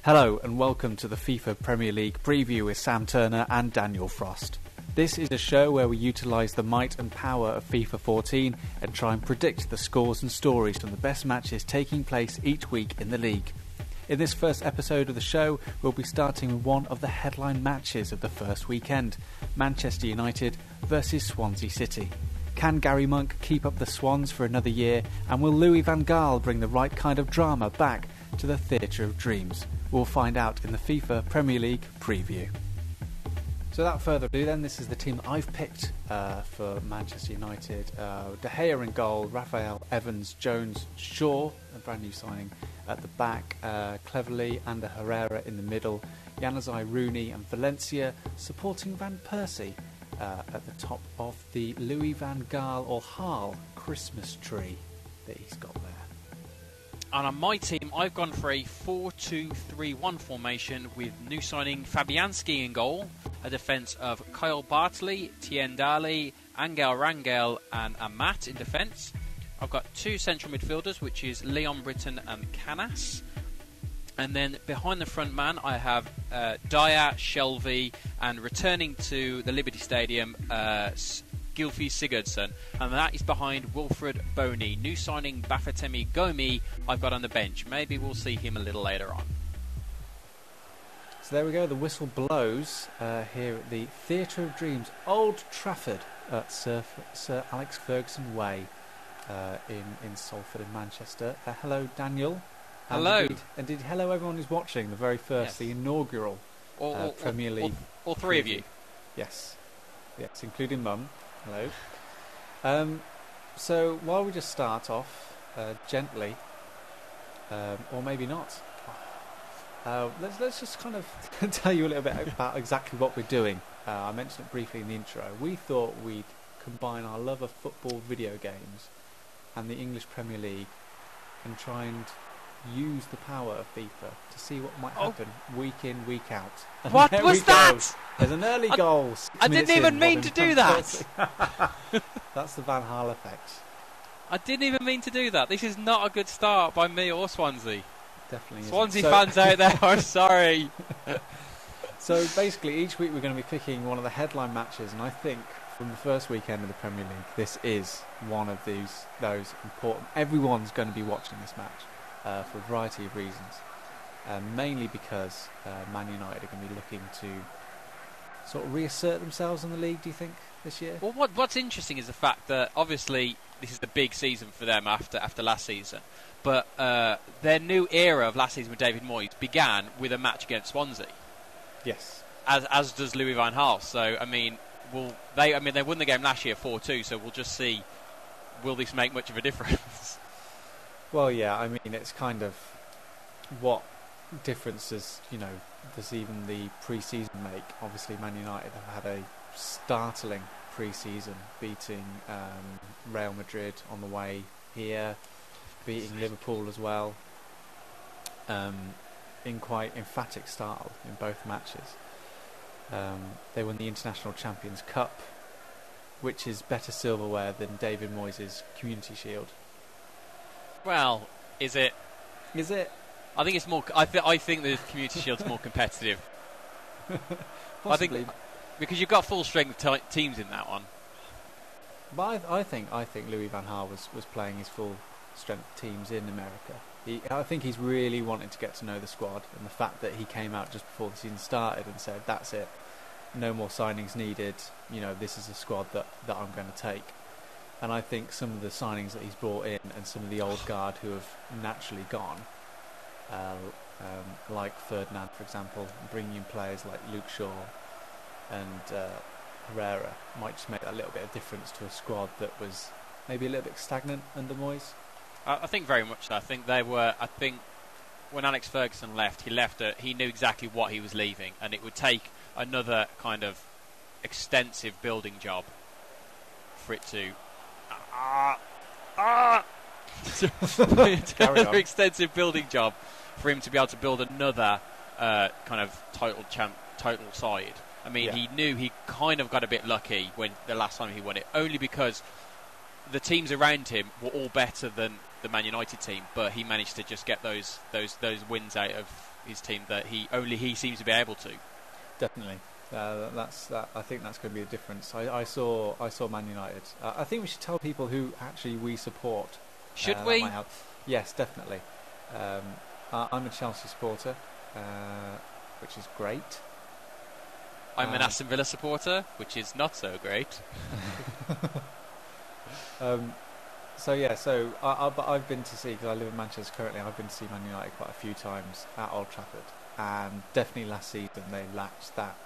Hello and welcome to the FIFA Premier League preview with Sam Turner and Daniel Frost. This is a show where we utilise the might and power of FIFA 14 and try and predict the scores and stories from the best matches taking place each week in the league. In this first episode of the show, we'll be starting with one of the headline matches of the first weekend, Manchester United versus Swansea City. Can Gary Monk keep up the Swans for another year, and will Louis Van Gaal bring the right kind of drama back to the Theatre of Dreams? We'll find out in the FIFA Premier League preview. So without further ado then, this is the team I've picked for Manchester United. De Gea in goal, Raphael, Evans, Jones, Shaw, a brand new signing at the back, Cleverley and Herrera in the middle, Januzaj, Rooney and Valencia supporting Van Persie at the top of the Louis Van Gaal or Gaal Christmas tree that he's got there. And on my team, I've gone for a 4-2-3-1 formation with new signing Fabianski in goal, a defence of Kyle Bartley, Tiendali, Angel Rangel and Amat in defence. I've got two central midfielders, which is Leon Britton and Canas. And then behind the front man, I have Dyer, Shelvey, and returning to the Liberty Stadium, Gylfi Sigurdsson, and that is behind Wilfred Boney. New signing Bafetemi Gomi I've got on the bench. Maybe we'll see him a little later on. So there we go, the whistle blows here at the Theatre of Dreams, Old Trafford at Sir Alex Ferguson Way in Salford in Manchester. Hello Daniel. Hello. Indeed, hello everyone who's watching the very first, the inaugural Premier League. All three of you. Yes, including Mum. Hello. So while we just start off gently, or maybe not, let's just kind of tell you a little bit about exactly what we're doing. I mentioned it briefly in the intro. We thought we'd combine our love of football video games and the English Premier League and try and use the power of FIFA to see what might happen week in, week out. And what was that? There's an early goal. I didn't even mean to do that. That's the Van Gaal effect. I didn't even mean to do that. This is not a good start by me or Swansea. Definitely Swansea fans out there, I'm sorry. So basically each week we're going to be picking one of the headline matches, and I think from the first weekend of the Premier League this is one of those important. Everyone's going to be watching this match. For a variety of reasons, mainly because Man United are going to be looking to sort of reassert themselves in the league, do you think, this year? Well, what's interesting is the fact that obviously this is the big season for them after last season, but their new era of last season with David Moyes began with a match against Swansea. Yes. As does Louis Van Gaal. So I mean, they won the game last year 4-2. So we'll just see, will this make much of a difference? Well, yeah, I mean, it's kind of what difference does even the pre-season make? Obviously, Man United have had a startling pre-season, beating Real Madrid on the way here, beating Liverpool as well, in quite emphatic style in both matches. They won the International Champions Cup, which is better silverware than David Moyes' Community Shield. Well, is it? I think it's more. I think the Community Shield's more competitive. I think because you've got full strength teams in that one. But I think Louis Van Gaal was playing his full strength teams in America. I think he's really wanting to get to know the squad, and the fact that he came out just before the season started and said, "That's it, no more signings needed. This is a squad that I'm going to take." And I think some of the signings that he's brought in and some of the old guard who have naturally gone, like Ferdinand, for example, bringing in players like Luke Shaw and Herrera might just make that little bit of difference to a squad that was maybe a little bit stagnant under Moyes. I think very much so. I think they were. I think when Alex Ferguson left, he knew exactly what he was leaving, and it would take another kind of extensive building job for it to. Another extensive building job for him to be able to build another kind of total side. I mean, he knew he kind of got a bit lucky when the last time he won it, only because the teams around him were all better than the Man United team, but he managed to just get those wins out of his team that he seems to be able to. Definitely. I think that's going to be the difference. I saw Man United. I think we should tell people who actually we support. Should we? Might help. Yes, definitely. I'm a Chelsea supporter, which is great. I'm an Aston Villa supporter, which is not so great. But I've been to see, because I live in Manchester currently, I've been to see Man United quite a few times at Old Trafford, and definitely last season they lacked that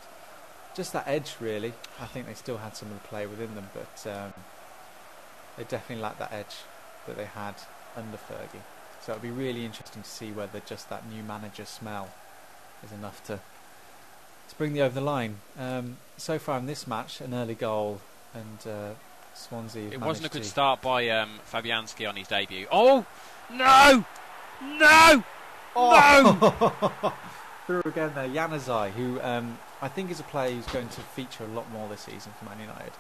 edge, really. I think they still had some of the play within them, but they definitely lacked that edge that they had under Fergie. So it'll be really interesting to see whether just that new manager smell is enough to bring the over the line. So far in this match, an early goal, and Swansea. It wasn't a good start by Fabianski on his debut. Oh no! No! No! Through again there, Januzaj, who I think is a player who's going to feature a lot more this season for Man United.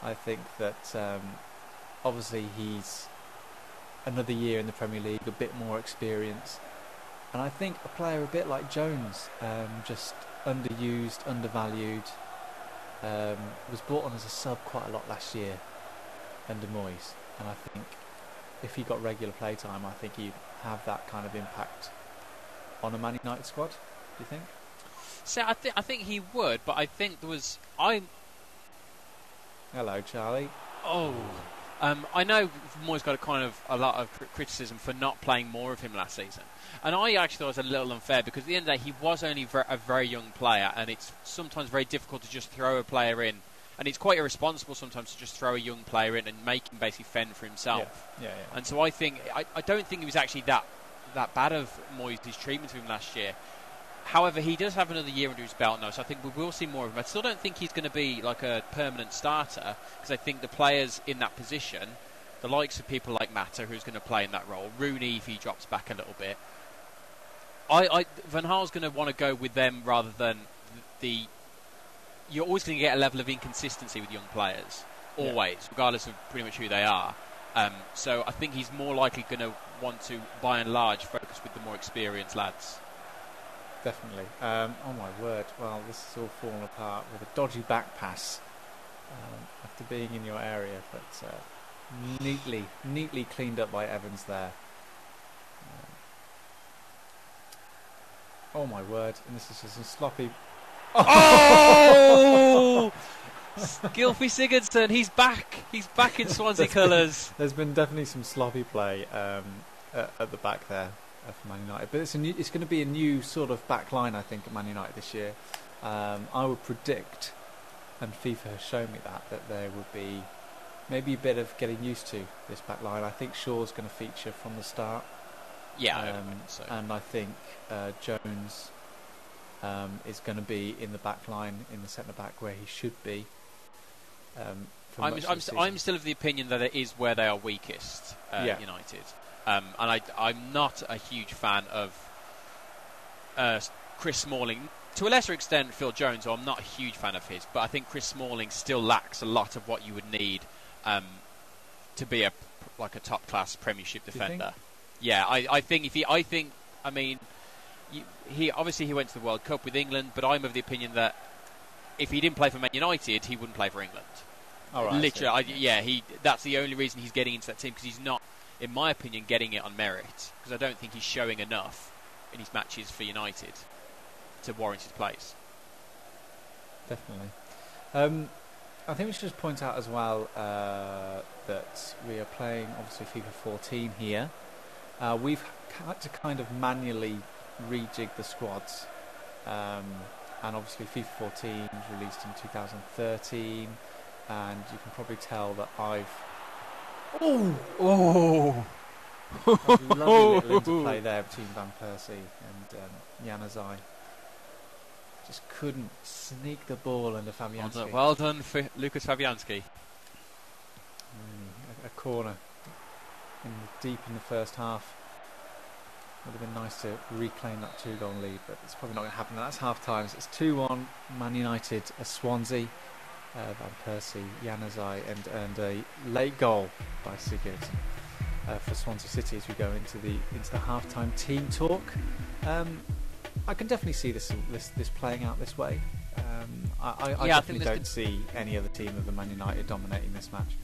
I think that obviously he's another year in the Premier League, a bit more experience, and I think a player a bit like Jones, just underused, undervalued. Was brought on as a sub quite a lot last year under Moyes, and I think if he got regular play time, I think he'd have that kind of impact on a Man United squad. Do you think? So I think he would, but I think there was Hello, Charlie. I know Moyes got a lot of criticism for not playing more of him last season, and I actually thought it was a little unfair, because at the end of the day he was only a very young player, and it's sometimes very difficult to just throw a player in, and it's quite irresponsible sometimes to just throw a young player in and make him basically fend for himself. Yeah. And so I don't think he was actually that bad of Moyes' treatment of him last year. However, he does have another year under his belt now, so I think we will see more of him. I still don't think he's going to be like a permanent starter, because I think the players in that position, the likes of people like Mata, who's going to play in that role, Rooney if he drops back a little bit, Van Gaal's going to want to go with them rather than you're always going to get a level of inconsistency with young players, always, regardless of pretty much who they are. So I think he's more likely going to want to, by and large, focus with the more experienced lads. Definitely. Oh my word. Well, this is all falling apart with a dodgy back pass after being in your area, but neatly cleaned up by Evans there. Oh my word. And this is just a sloppy... Oh! Gylfi Sigurdsson, he's back. He's back in Swansea colours. There's been definitely some sloppy play at the back there for Man United, but it's going to be a new sort of back line, I think, at Man United this year. I would predict, and FIFA has shown me that there would be maybe a bit of getting used to this back line. I think Shaw's going to feature from the start. Yeah, so. And I think Jones is going to be in the back line, in the centre back where he should be. I'm still of the opinion that it is where they are weakest, United. And I'm not a huge fan of Chris Smalling. To a lesser extent, Phil Jones, who I'm not a huge fan of his, but I think Chris Smalling still lacks a lot of what you would need to be a top-class Premiership defender. Yeah, I think he obviously went to the World Cup with England, but I'm of the opinion that if he didn't play for Man United, he wouldn't play for England. All right, literally, that's the only reason he's getting into that team, because he's not, in my opinion, getting it on merit, because I don't think he's showing enough in his matches for United to warrant his place. Definitely. I think we should just point out as well that we are playing, obviously, FIFA 14 here. We've had to kind of manually rejig the squads, and obviously FIFA 14 was released in 2013, and you can probably tell that I've lovely little interplay there between Van Persie and Januzaj. Just couldn't sneak the ball under Fabianski. Well done for Lucas Fabianski. A corner deep in the first half. Would have been nice to reclaim that 2-goal lead, but it's probably not going to happen. That's half time. So it's 2-1 Man United, Swansea. Van Persie, Januzaj, and a late goal by Sigurd for Swansea City as we go into the half-time team talk. I can definitely see this playing out this way. I definitely don't see any other team other than Man United dominating this match.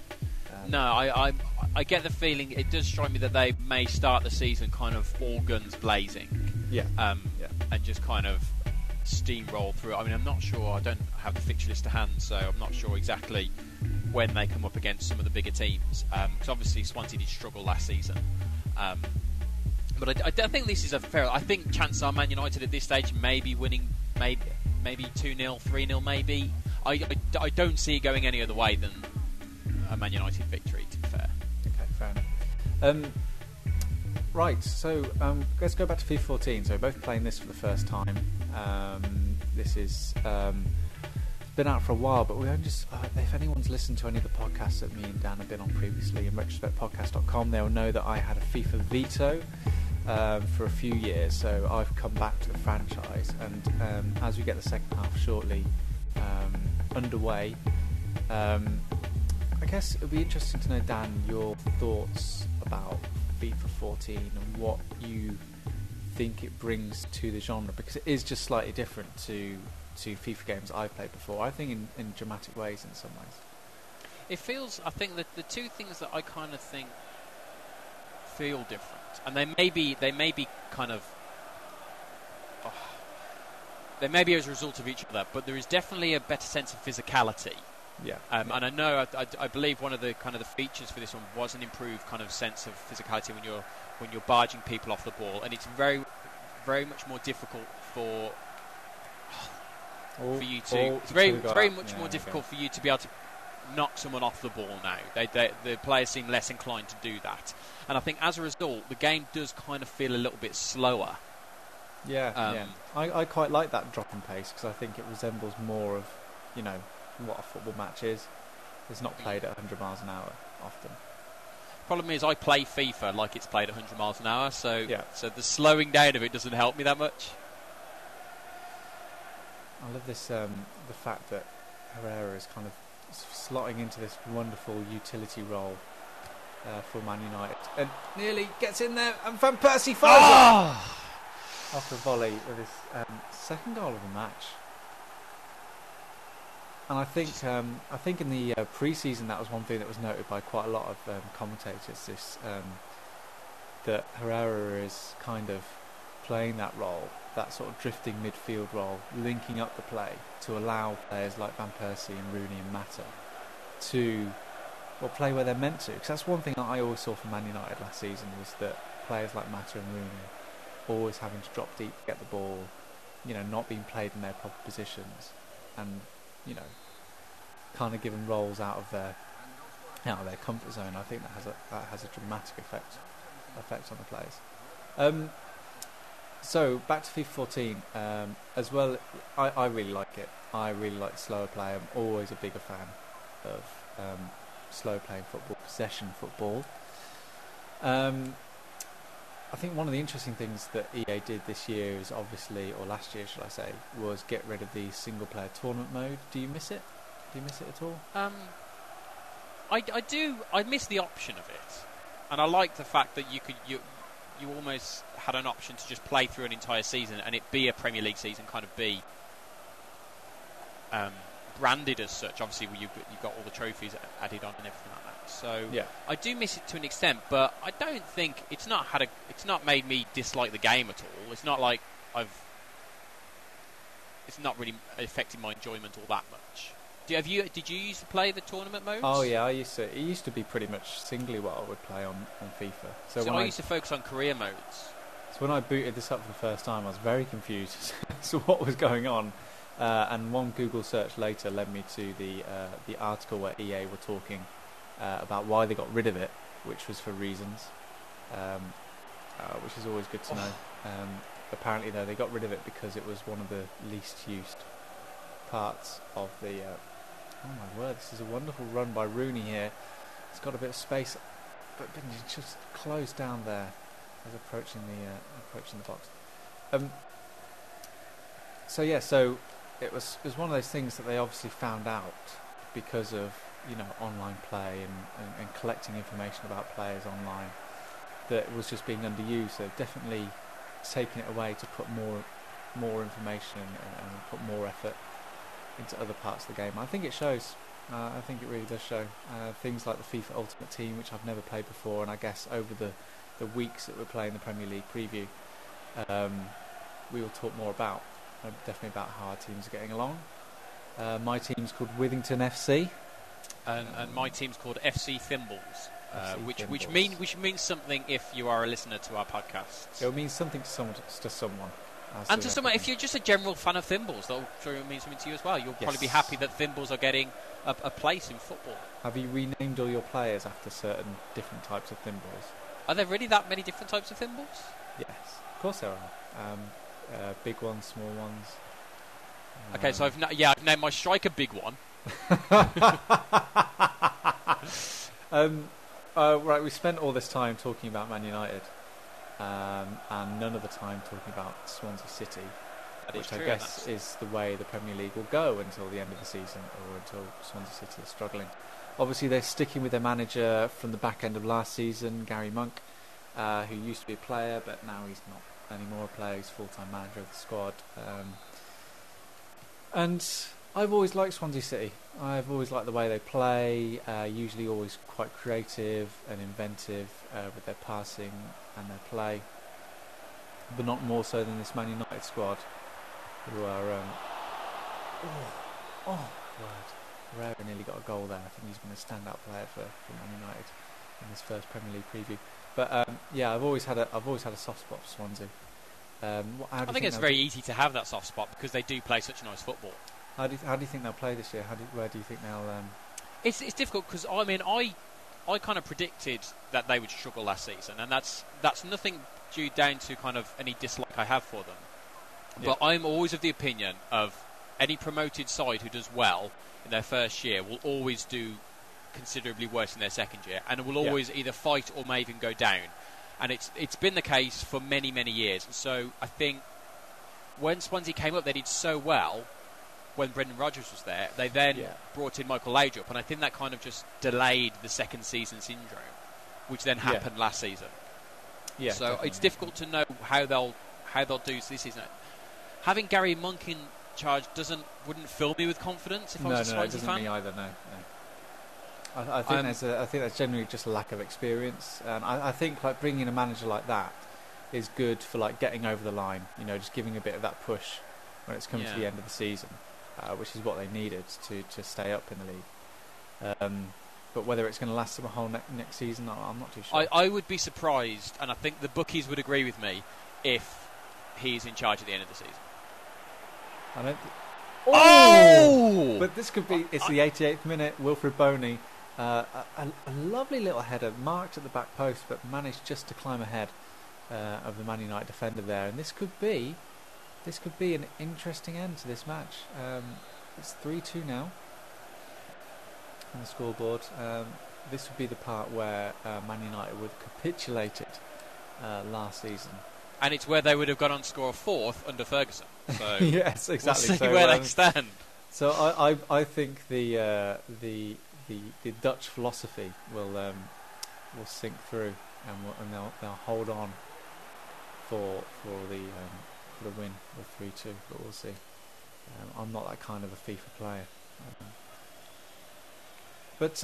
No, I get the feeling it does strike me that they may start the season kind of all guns blazing. Yeah. And just kind of steamroll through. I mean, I'm not sure. I don't have the fixture list to hand, so I'm not sure exactly when they come up against some of the bigger teams. Because obviously Swansea did struggle last season. But I think this is a fair. I think chances are Man United at this stage may be winning, maybe 2-0, 3-0, maybe. I don't see it going any other way than a Man United victory, to be fair. Okay, fair enough. Right, so let's go back to FIFA 14. So we're both playing this for the first time. This is been out for a while, but we only just if anyone's listened to any of the podcasts that me and Dan have been on previously, InRetroSpectPodcast.com, they'll know that I had a FIFA veto for a few years. So I've come back to the franchise, and as we get the second half shortly underway, I guess it would be interesting to know, Dan, your thoughts about FIFA 14 and what you think it brings to the genre, because it is just slightly different to FIFA games I've played before. I think in dramatic ways in some ways. It feels, I think that the two things that I kind of think feel different, and they may be kind of they may be as a result of each other, but there is definitely a better sense of physicality. Yeah. And I know, I believe one of the kind of the features for this one was an improved kind of sense of physicality when you're barging people off the ball, and it's very, very much more difficult for you to. It's very much more difficult for you to be able to knock someone off the ball now. The players seem less inclined to do that, and I think as a result, the game does kind of feel a little bit slower. Yeah. I quite like that drop in pace, because I think it resembles more of, what a football match is. It's not played at 100 miles an hour often. Problem is, I play FIFA like it's played at 100 miles an hour, so the slowing down of it doesn't help me that much. I love this, the fact that Herrera is kind of slotting into this wonderful utility role for Man United, and nearly gets in there, and Van Persie fires it after a volley with his second goal of the match. And I think in the pre-season that was one thing that was noted by quite a lot of commentators. That Herrera is kind of playing that role, that sort of drifting midfield role, linking up the play to allow players like Van Persie and Rooney and Mata to play where they're meant to. Because that's one thing that I always saw from Man United last season, was that players like Mata and Rooney always having to drop deep to get the ball, not being played in their proper positions, and kind of given roles out of their comfort zone. I think that has a dramatic effect on the players. So back to FIFA 14 as well. I really like it. I really like slower play. I'm always a bigger fan of slow playing football, possession football. I think one of the interesting things that EA did this year is or last year should I say, was get rid of the single player tournament mode. Do you miss it? Do you miss it at all? I do. I miss the option of it, and I like the fact that you almost had an option to just play through an entire season and it be a Premier League season, kind of be branded as such. Obviously, you've got all the trophies added on and everything like that. So I do miss it to an extent, but I don't think it's not made me dislike the game at all. It's not like it's not really affected my enjoyment all that much. Did you used to play the tournament modes? Oh yeah, I used to. It used to be pretty much singly what I would play on FIFA. So I used to focus on career modes. So when I booted this up for the first time, I was very confused as to what was going on. And one Google search later led me to the article where EA were talking about why they got rid of it, which was for reasons, which is always good to know. Apparently, though, they got rid of it because it was one of the least used parts of the... oh my word, this is a wonderful run by Rooney here. It's got a bit of space, but just closed down there as approaching the box. So it was one of those things that they obviously found out because of online play and collecting information about players online, that it was just being underused. So definitely taking it away to put more more information and put more effort into other parts of the game. I think it shows. I think it really does show. Things like the FIFA Ultimate Team, which I've never played before, and I guess over the weeks that we're playing the Premier League preview, we will talk more about, definitely about how our teams are getting along. My team's called Withington FC. And my team's called FC Thimbles, which means something if you are a listener to our podcast. It will mean something to someone. And to someone, if you're just a general fan of thimbles, that'll mean something to you as well. You'll probably be happy that thimbles are getting a place in football. Have you renamed all your players after certain different types of thimbles? Are there really that many different types of thimbles? Yes, of course there are. Big ones, small ones. Okay, so I've named my striker Big One. Right, we spent all this time talking about Man United, and none of the time talking about Swansea City, which I guess is the way the Premier League will go until the end of the season, or until Swansea City is struggling. Obviously, they're sticking with their manager from the back end of last season, Gary Monk, who used to be a player, but now he's not anymore a player. He's full-time manager of the squad. And I've always liked Swansea City. I've always liked the way they play, usually always quite creative and inventive with their passing and their play, but not more so than this Man United squad, who are... Herrera nearly got a goal there. I think he's been a standout player for Man United in this first Premier League preview. But yeah, I've always had a soft spot for Swansea. I think it's very easy to have that soft spot because they do play such nice football. How do you think they'll play this year? Where do you think they'll? It's difficult because I kind of predicted that they would struggle last season, and that's nothing due down to kind of any dislike I have for them. But I'm always of the opinion of any promoted side who does well in their first year will always do considerably worse in their second year, and will always either fight or may even go down. And it's been the case for many, many years. And so I think when Swansea came up, they did so well when Brendan Rodgers was there. They then brought in Michael Laudrup, and I think that kind of just delayed the second season syndrome, which then happened last season. Yeah, so it's difficult to know how they'll do this season. Having Gary Monk in charge wouldn't fill me with confidence if I was a Swansea fan. No, it doesn't me either. No. I think that's generally just a lack of experience, and I think like bringing in a manager like that is good for like getting over the line. You know, just giving a bit of that push when it's come to the end of the season, which is what they needed to stay up in the league. But whether it's going to last them a whole next season, I'm not too sure. I would be surprised, and I think the bookies would agree with me if he's in charge at the end of the season. I don't. Oh! But this could be. It's the 88th minute. Wilfred Boney. A lovely little header marked at the back post, but managed just to climb ahead of the Man United defender there. And this could be an interesting end to this match. It's 3-2 now on the scoreboard. This would be the part where Man United would have capitulated last season. And it's where they would have gone on to score a fourth under Ferguson. So yes, exactly. We'll see where they stand. So I think the Dutch philosophy will sink through, and they'll hold on for the win of 3-2. But we'll see. I'm not that kind of a FIFA player, but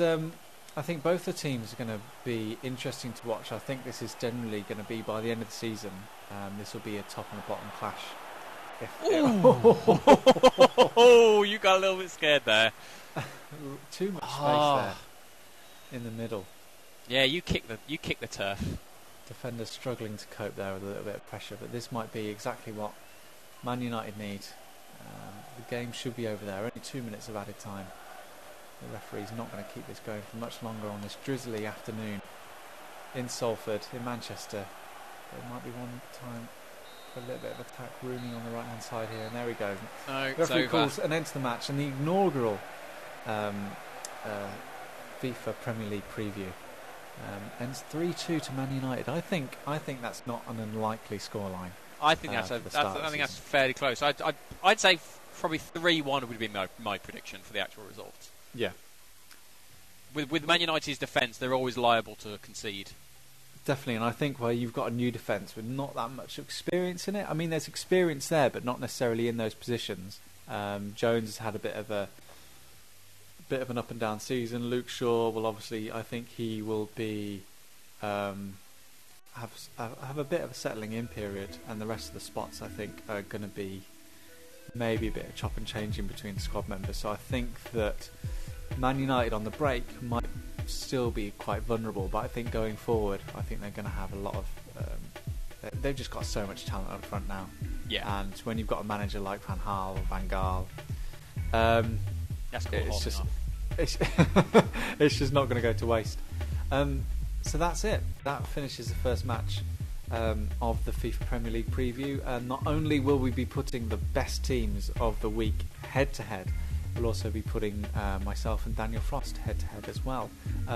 I think both the teams are going to be interesting to watch. I think this is generally going to be by the end of the season. This will be a top and a bottom clash. Oh, you got a little bit scared there. Too much space there in the middle. Yeah, you kick the turf. Defenders struggling to cope there with a little bit of pressure, but this might be exactly what Man United need. The game should be over there. Only 2 minutes of added time. The referee's not going to keep this going for much longer on this drizzly afternoon in Salford, in Manchester. There might be one time for a little bit of attack. Rooney on the right hand side here, and there we go. No, the referee calls an end to the match, and the inaugural FIFA Premier League preview ends 3-2 to Man United. I think that's not an unlikely scoreline. I think that's fairly close. I'd say probably 3-1 would be my prediction for the actual result. Yeah. With Man United's defence, they're always liable to concede. definitely. And I think where you've got a new defence with not that much experience in it. I mean, there's experience there, but not necessarily in those positions. Jones has had a bit of an up and down season. Luke Shaw will obviously, I think he will be have a bit of a settling in period, and the rest of the spots I think are going to be maybe a bit of chop and changing between the squad members. So I think that Man United on the break might still be quite vulnerable, but I think going forward, I think they're going to have a lot of. They've just got so much talent up front now. Yeah. And when you've got a manager like Van Gaal, that's it's just it's just not going to go to waste. So that's it. That finishes the first match of the FIFA Premier League preview. Not only will we be putting the best teams of the week head to head, we'll also be putting myself and Daniel Frost head to head as well.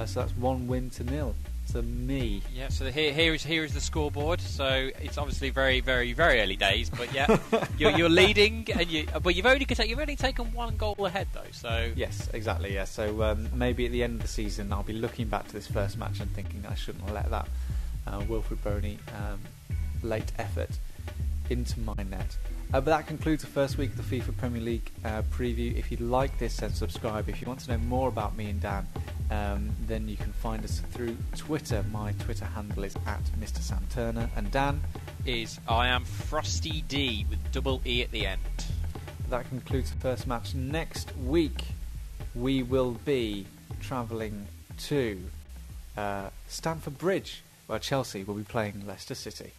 So that's 1-0 to me. Yeah. So here is the scoreboard. So it's obviously very, very, very early days, but yeah, you're leading, but you've only taken one goal ahead though. So yes, exactly. Yeah. So maybe at the end of the season, I'll be looking back to this first match and thinking I shouldn't have let that Wilfred Boney late effort into my net. But that concludes the first week of the FIFA Premier League preview. If you like this, then subscribe. If you want to know more about me and Dan, then you can find us through Twitter. My Twitter handle is @Mr. Sam Turner, and Dan is I am Frosty D with double E at the end. That concludes the first match. Next week, we will be travelling to Stamford Bridge, where Chelsea will be playing Leicester City.